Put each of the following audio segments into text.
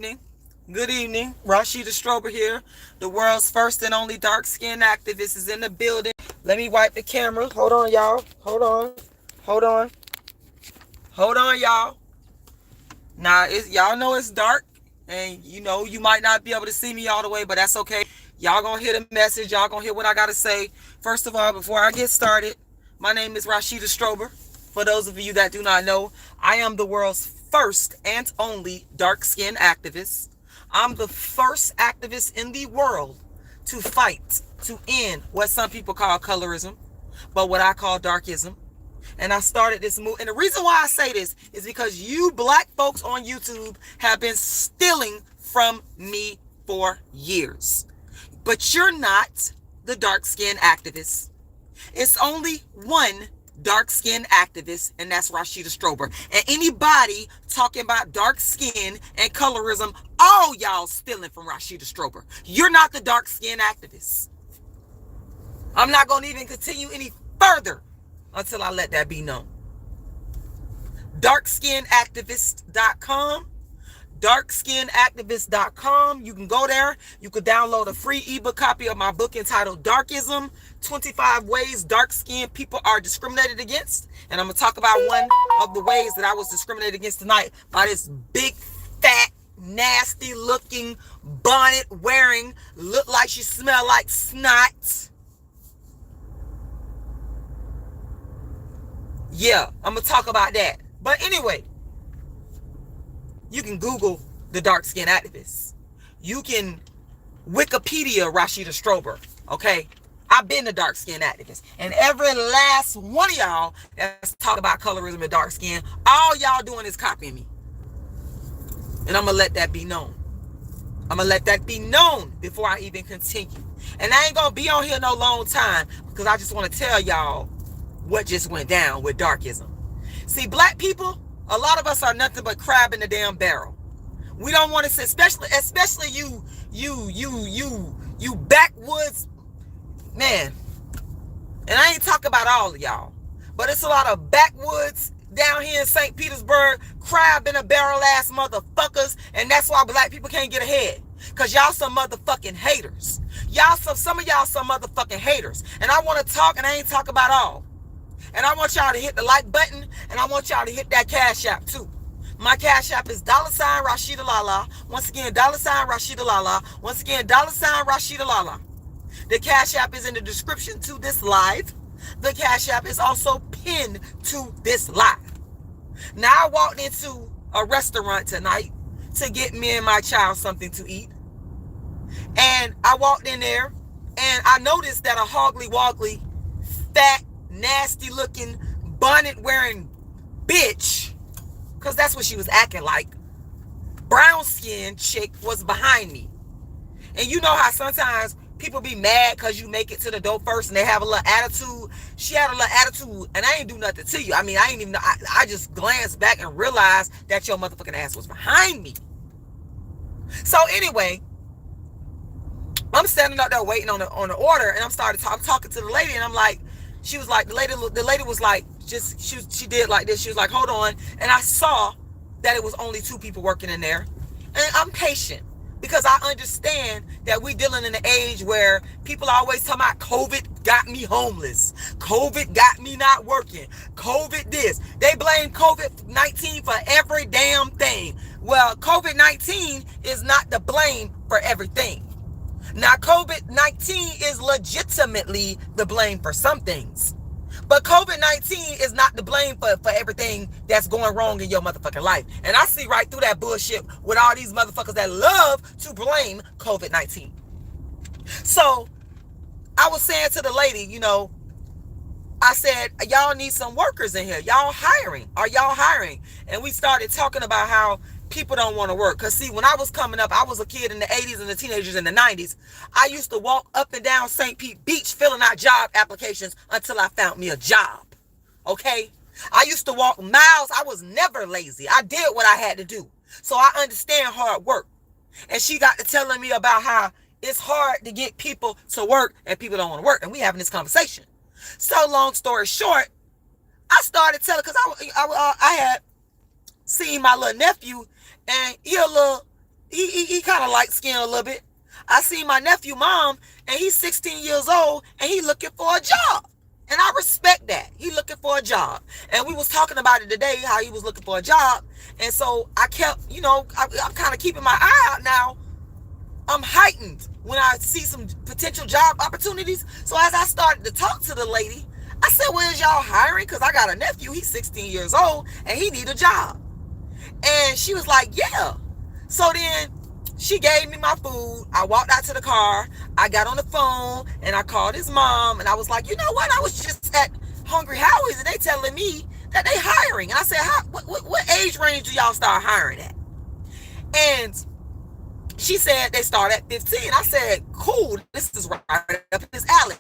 Good evening. Rashida Strober here. The world's first and only dark-skinned activist is in the building. Let me wipe the camera. Hold on, y'all. Hold on. Hold on. Hold on, y'all. Now, y'all know it's dark, and you might not be able to see me all the way, but that's okay. Y'all gonna hear the message. Y'all gonna hear what I gotta say. First of all, before I get started, my name is Rashida Strober. For those of you that do not know, I am the world's first and only dark-skinned activist. I'm the first activist in the world to fight to end what some people call colorism, but what I call darkism. And I started this move. And the reason why I say this is because you black folks on YouTube have been stealing from me for years. But you're not the dark-skinned activist. It's only one dark-skinned activist, and that's Rashida Strober. And anybody talking about dark skin and colorism, all y'all stealing from Rashida Strober. You're not the dark-skinned activist. I'm not going to even continue any further until I let that be known. darkskinnedactivist.com. darkskinnedactivist.com. You can go there. You could download a free ebook copy of my book entitled Darkism, 25 Ways Dark-Skinned People Are Discriminated Against. And I'm going to talk about one of the ways that I was discriminated against tonight by this big, fat, nasty looking, bonnet wearing, look like she smell like snot. Yeah, I'm going to talk about that. But anyway, you can Google the dark skin activist. You can Wikipedia Rashida Strober. Okay? I've been a dark skin activist. And every last one of y'all that's talking about colorism and dark skin, all y'all doing is copying me. And I'm going to let that be known. I'm going to let that be known before I even continue. And I ain't going to be on here no long time because I just want to tell y'all what just went down with darkism. See, black people, a lot of us are nothing but crab in the damn barrel. We don't want to say, especially you backwoods, man. And I ain't talking about all of y'all, but it's a lot of backwoods down here in St. Petersburg, crab in a barrel ass motherfuckers, and that's why black people can't get ahead. Cause y'all some motherfucking haters. Some of y'all some motherfucking haters. And I want to talk, and I ain't talk about all. And I want y'all to hit the like button, and I want y'all to hit that Cash App too. My Cash App is $RASHIDA'S. Once again, $RASHIDA'S. Once again, $RASHIDA'S. The Cash App is in the description to this live. The Cash App is also pinned to this live. Now, I walked into a restaurant tonight to get me and my child something to eat. And I walked in there, and I noticed that a hoggly-woggly, fat, nasty looking, bonnet wearing bitch, because that's what she was acting like, brown skinned chick was behind me. And you know how sometimes people be mad because you make it to the door first and they have a little attitude. She had a little attitude, and I ain't do nothing to you. I mean, I ain't even know. I just glanced back and realized that your motherfucking ass was behind me. So anyway, I'm standing up there waiting on the order, and I'm talking to the lady, and I'm like, she was like, the lady was like, she did like this. She was like, hold on. And I saw that it was only two people working in there. And I'm patient because I understand that we're dealing in an age where people always talking about COVID got me homeless. COVID got me not working. COVID this. They blame COVID-19 for every damn thing. Well, COVID-19 is not the blame for everything. Now, COVID-19 is legitimately the blame for some things. But COVID-19 is not the blame for everything that's going wrong in your motherfucking life. And I see right through that bullshit with all these motherfuckers that love to blame COVID-19. So, I was saying to the lady, I said, y'all need some workers in here. Y'all hiring? Are y'all hiring? And we started talking about how people don't want to work. Because see, when I was coming up, I was a kid in the 80s and the teenagers in the 90s. I used to walk up and down St. Pete Beach filling out job applications until I found me a job. Okay? I used to walk miles. I was never lazy. I did what I had to do. So I understand hard work. And she got to telling me about how it's hard to get people to work and people don't want to work. And we having this conversation. So long story short, I started telling, because I had seen my little nephew, and he he kind of light skinned a little bit. I see my nephew mom, and he's 16 years old, and he looking for a job. And I respect that. He looking for a job. And we was talking about it today, how he was looking for a job. And so I kept, I'm kind of keeping my eye out now. I'm heightened when I see some potential job opportunities. So as I started to talk to the lady, I said, well, is y'all hiring? Because I got a nephew, he's 16 years old, and he need a job. And she was like, yeah. So then she gave me my food. I walked out to the car. I got on the phone, and I called his mom, and I was like, you know what? I was just at Hungry Howie's, and they telling me that they hiring. And I said, what age range do y'all start hiring at? And she said they start at 15. I said, cool, this is right up in this alley.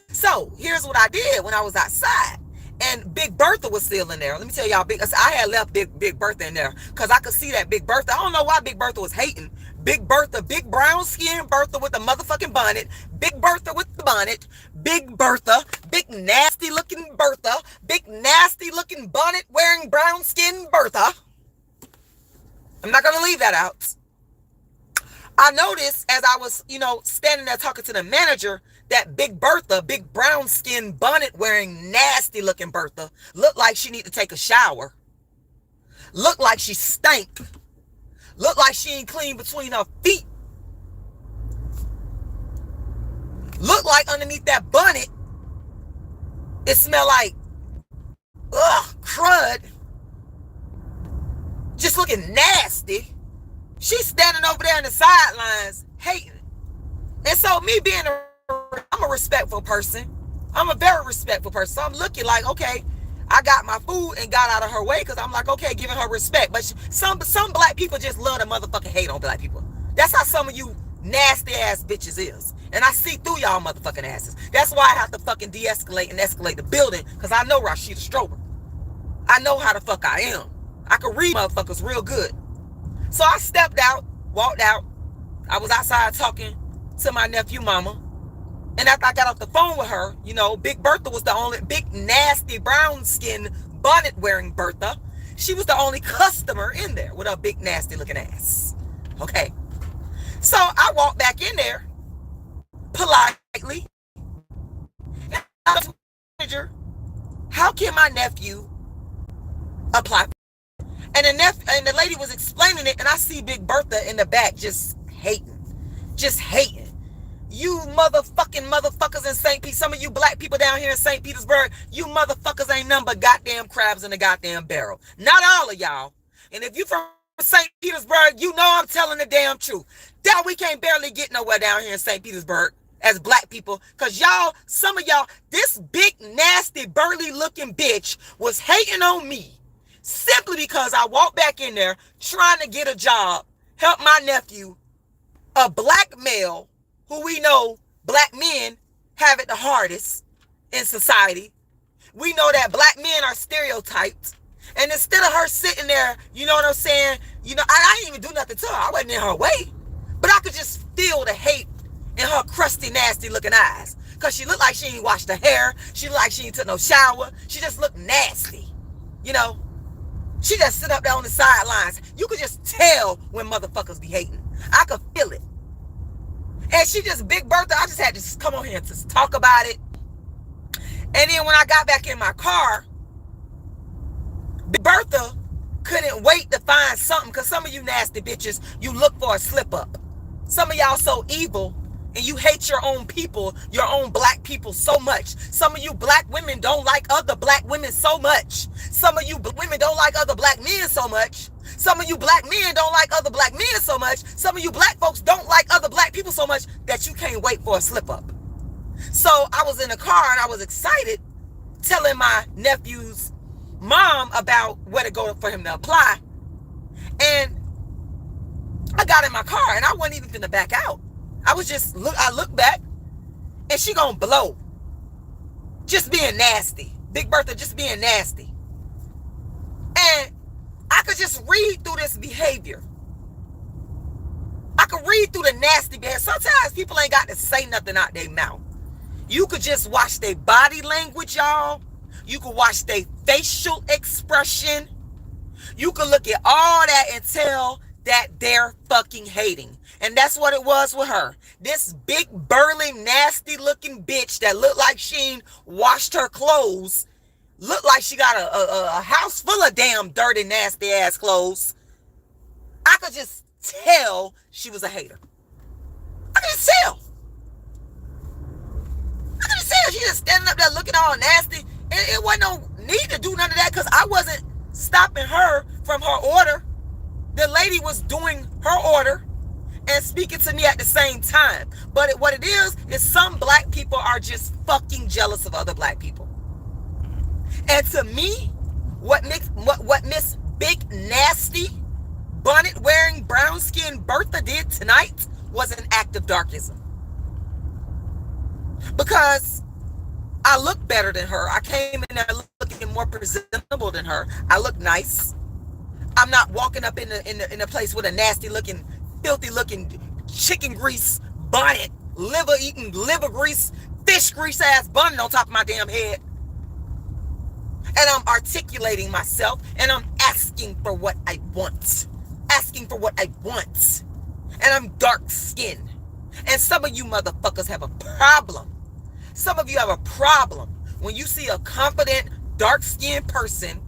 So here's what I did when I was outside. And Big Bertha was still in there. Let me tell y'all, I had left Big Bertha in there because I could see that Big Bertha. I don't know why Big Bertha was hating. Big Bertha, big brown skin Bertha with the motherfucking bonnet. Big Bertha with the bonnet. Big Bertha, big nasty looking Bertha. Big nasty looking bonnet wearing brown skin Bertha. I'm not going to leave that out. I noticed as I was, standing there talking to the manager, that Big Bertha, big brown skin bonnet wearing nasty looking Bertha, looked like she need to take a shower. Looked like she stank. Looked like she ain't clean between her feet. Looked like underneath that bonnet, it smelled like, crud. Just looking nasty. She's standing over there in the sidelines hating. And so me being I'm a respectful person. I'm a very respectful person. So I'm looking like, okay, I got my food and got out of her way because I'm like, okay, giving her respect. But some black people just love to motherfucking hate on black people. That's how some of you nasty ass bitches is. And I see through y'all motherfucking asses. That's why I have to fucking de-escalate and escalate the building, because I know Rashida Strober. I know how the fuck I am. I can read motherfuckers real good. So I stepped out, walked out. I was outside talking to my nephew mama. And after I got off the phone with her, Big Bertha was the only big nasty brown skin bonnet wearing Bertha. She was the only customer in there with her big nasty looking ass. Okay. So I walked back in there politely. And I was manager, how can my nephew apply? And the lady was explaining it, and I see Big Bertha in the back just hating. You motherfuckers in St. Pete, some of you black people down here in St. Petersburg, you motherfuckers ain't nothing but goddamn crabs in the goddamn barrel. Not all of y'all. And if you from St. Petersburg, you know I'm telling the damn truth. That we can't barely get nowhere down here in St. Petersburg as black people, because some of y'all, this big, nasty, burly looking bitch was hating on me simply because I walked back in there trying to get a job, help my nephew, a black male, who we know black men have it the hardest in society. We know that black men are stereotyped. And instead of her sitting there, you know what I'm saying? I didn't even do nothing to her. I wasn't in her way. But I could just feel the hate in her crusty, nasty looking eyes. Because she looked like she ain't washed her hair. She looked like she ain't took no shower. She just looked nasty. She just sit up there on the sidelines. You could just tell when motherfuckers be hating. I could feel it. And she just, Big Bertha, I just had to come on here and just talk about it. And then when I got back in my car, Big Bertha couldn't wait to find something, because some of you nasty bitches, you look for a slip up. Some of y'all so evil, and you hate your own people, your own black people so much. Some of you black women don't like other black women so much. Some of you women don't like other black men so much. Some of you black men don't like other black men so much. Some of you black folks don't like other black people so much that you can't wait for a slip up. So I was in the car and I was excited, telling my nephew's mom about where to go for him to apply. And I got in my car and I wasn't even gonna back out. I looked back and she gonna blow. Just being nasty. Big Bertha just being nasty. And I could just read through this behavior. I could read through the nasty behavior. Sometimes people ain't got to say nothing out their mouth. You could just watch their body language, y'all. You could watch their facial expression. You could look at all that and tell that they're fucking hating. And that's what it was with her. This big, burly, nasty looking bitch that looked like she washed her clothes, looked like she got a house full of damn dirty, nasty ass clothes. I could just tell she was a hater. I could just tell. She just standing up there looking all nasty. And it wasn't no need to do none of that because I wasn't stopping her from her order. The lady was doing her order and speaking to me at the same time. But what it is some black people are just fucking jealous of other black people. And to me, what Miss Big Nasty bonnet wearing brown skinned Bertha did tonight was an act of darkism. Because I look better than her. I came in there looking more presentable than her. I look nice. I'm not walking up in a place with a nasty looking, filthy looking chicken grease bonnet, liver eating liver grease, fish grease ass bonnet on top of my damn head. And I'm articulating myself and I'm asking for what I want. Asking for what I want. And I'm dark skinned. And some of you motherfuckers have a problem. Some of you have a problem when you see a confident, dark-skinned person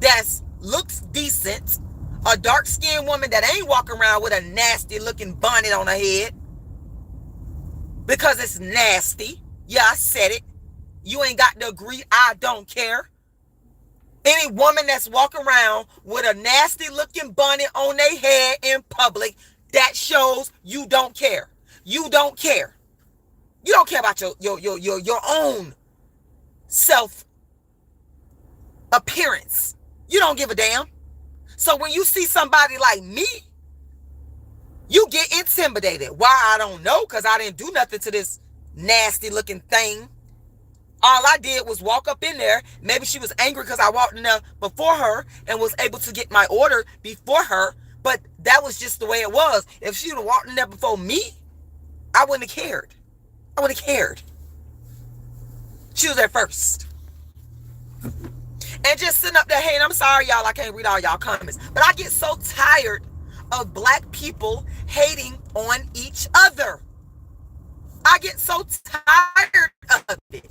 that looks decent, a dark-skinned woman that ain't walking around with a nasty-looking bonnet on her head because it's nasty. Yeah, I said it. You ain't got to agree. I don't care. Any woman that's walking around with a nasty-looking bonnet on their head in public, that shows you don't care. You don't care. You don't care about your own self appearance. You don't give a damn. So when you see somebody like me, you get intimidated. Why? I don't know, because I didn't do nothing to this nasty looking thing. All I did was walk up in there. Maybe she was angry because I walked in there before her and was able to get my order before her. But that was just the way it was. If she would have walked in there before me, I wouldn't have cared. I would have cared. She was there first. And just sitting up there, hey, and I'm sorry, y'all, I can't read all y'all comments. But I get so tired of black people hating on each other. I get so tired of it.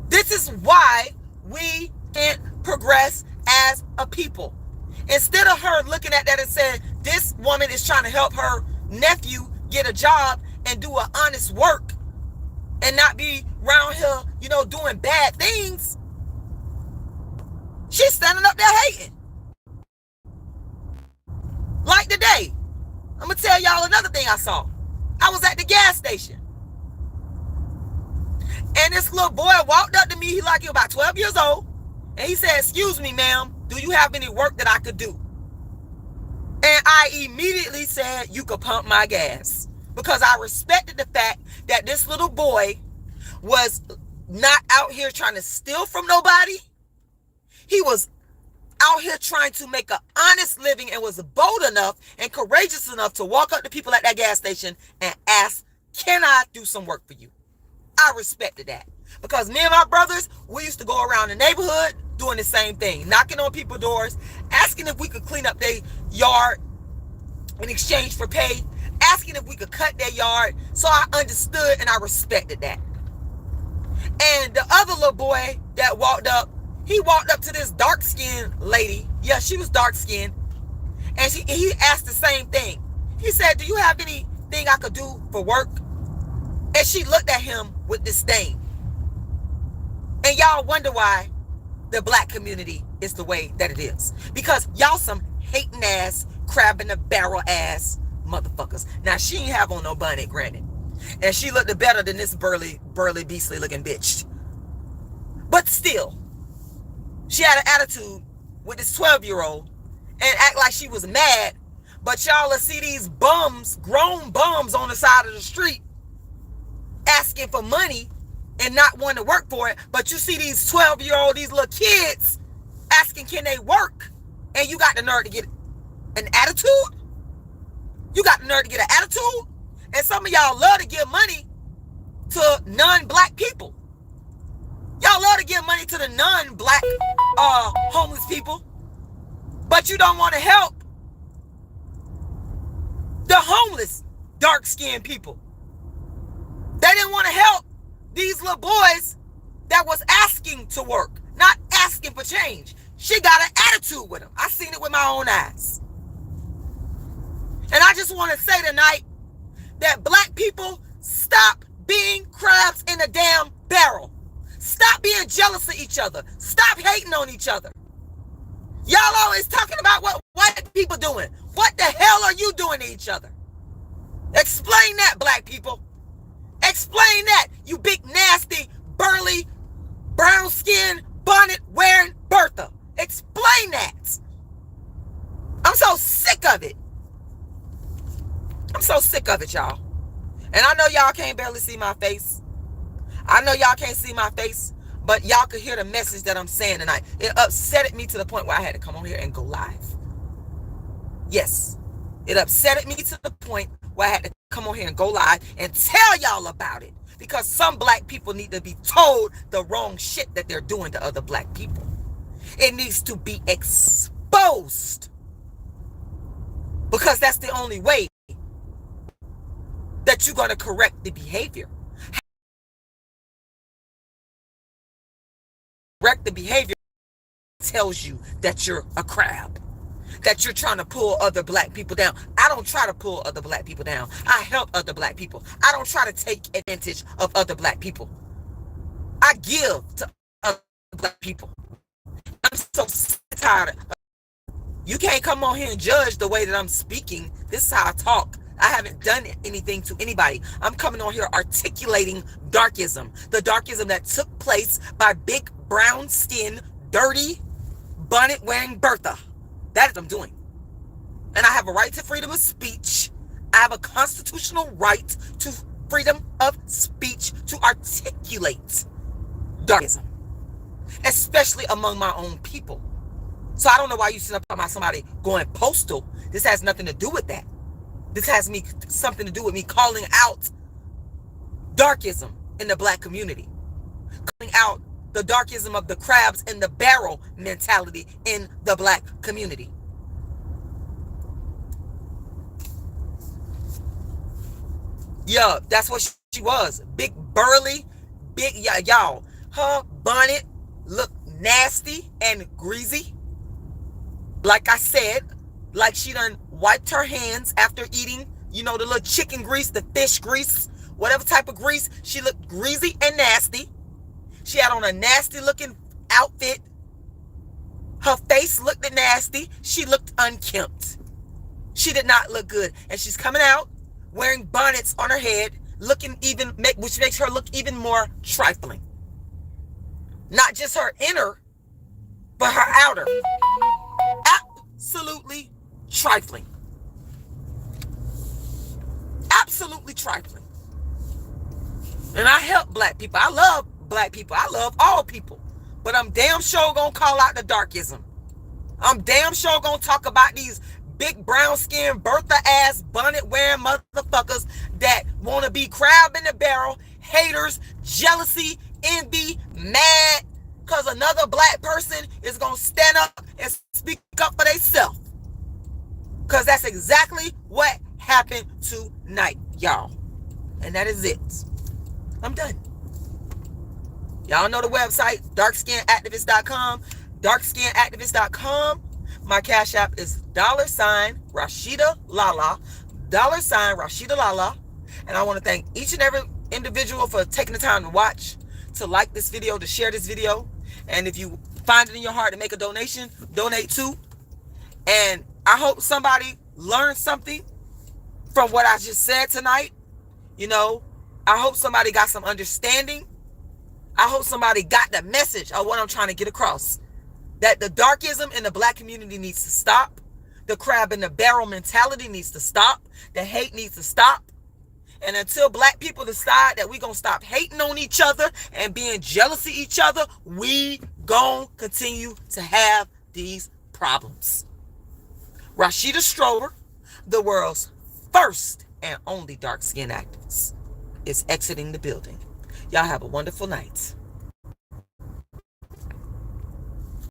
This is why we can't progress as a people. Instead of her looking at that and saying, this woman is trying to help her nephew get a job and do an honest work and not be around here, doing bad things. She's standing up there hating. Like today, I'm going to tell y'all another thing I saw. I was at the gas station. And this little boy walked up to me. He was about 12 years old. And he said, excuse me, ma'am, do you have any work that I could do? And I immediately said, you could pump my gas. Because I respected the fact that this little boy was not out here trying to steal from nobody. He was out here trying to make an honest living and was bold enough and courageous enough to walk up to people at that gas station and ask, can I do some work for you? I respected that. Because me and my brothers, we used to go around the neighborhood doing the same thing. Knocking on people's doors, asking if we could clean up their yard in exchange for pay. Asking if we could cut their yard. So I understood and I respected that. And the other little boy that walked up, he walked up to this dark-skinned lady. Yeah, she was dark-skinned. And he asked the same thing. He said, do you have anything I could do for work? And she looked at him with disdain. And y'all wonder why the black community is the way that it is. Because y'all some hating ass, crab in the barrel ass motherfuckers. Now, she ain't have on no bonnet, granted. And she looked better than this burly, beastly looking bitch. But still, she had an attitude with this 12-year-old and act like she was mad. But y'all will see these bums, grown bums on the side of the street asking for money and not wanting to work for it. But you see these 12-year-old, these little kids asking, can they work? And you got the nerve to get an attitude? You got the nerve to get an attitude? And some of y'all love to give money to non-black people. Y'all love to give money to the non-black homeless people. But you don't want to help the homeless dark-skinned people. They didn't want to help these little boys that was asking to work, not asking for change. She got an attitude with them. I seen it with my own eyes. And I just want to say tonight that black people, stop being crabs in a damn barrel. Stop being jealous of each other. Stop hating on each other. Y'all always talking about what white people doing. What the hell are you doing to each other? Explain that, black people. Explain that, you big, nasty, burly, brown-skinned, bonnet-wearing Bertha. Explain that. I'm so sick of it. I'm so sick of it, y'all. And I know y'all can't barely see my face. I know y'all can't see my face, but y'all could hear the message that I'm saying tonight. It upset me to the point where I had to come on here and go live. Yes, it upset me to the point where I had to come on here and go live and tell y'all about it. Because some black people need to be told the wrong shit that they're doing to other black people. It needs to be exposed. Because that's the only way that you're going to correct the behavior. Correct the behavior tells you that you're a crab. That you're trying to pull other black people down. I don't try to pull other black people down. I help other black people. I don't try to take advantage of other black people. I give to other black people. I'm so tired. You can't come on here and judge the way that I'm speaking. This is how I talk. I haven't done anything to anybody. I'm coming on here articulating darkism. The darkism that took place by big brown skin, dirty, bonnet wearing Bertha. That is what I'm doing. And I have a right to freedom of speech. I have a constitutional right to freedom of speech to articulate darkism, especially among my own people. So I don't know why you sit up about somebody going postal. This has nothing to do with that. This has something to do with me calling out darkism in the black community. Calling out the darkism of the crabs in the barrel mentality in the black community. Yeah, that's what she was. Big, burly, big, y'all. Her bonnet looked nasty and greasy. Like I said, like she done wiped her hands after eating, the little chicken grease, the fish grease, whatever type of grease. She looked greasy and nasty. She had on a nasty looking outfit. Her face looked nasty. She looked unkempt. She did not look good. And she's coming out wearing bonnets on her head, which makes her look even more trifling. Not just her inner, but her outer. Absolutely trifling. Absolutely trifling. And I help black people. I love black people. I love all people. But I'm damn sure gonna call out the darkism. I'm damn sure gonna talk about these big brown skinned Bertha ass bonnet wearing motherfuckers that wanna be crab in the barrel, haters, jealousy, envy, mad, cause another black person is gonna stand up and speak up for themselves. Cause that's exactly what happened tonight, y'all. And that is it. I'm done. Y'all know the website, darkskinactivist.com, darkskinactivist.com. My cash app is $RASHIDA'Lala, $RASHIDA'Lala. And I want to thank each and every individual for taking the time to watch, to like this video, to share this video. And if you find it in your heart to make a donation, donate too. And I hope somebody learned something from what I just said tonight. I hope somebody got some understanding. I hope somebody got the message of what I'm trying to get across. That the darkism in the black community needs to stop. The crab in the barrel mentality needs to stop. The hate needs to stop. And until black people decide that we're going to stop hating on each other and being jealous of each other, we going to continue to have these problems. Rashida Strober, the world's first and only dark-skinned activist, is exiting the building. Y'all have a wonderful night.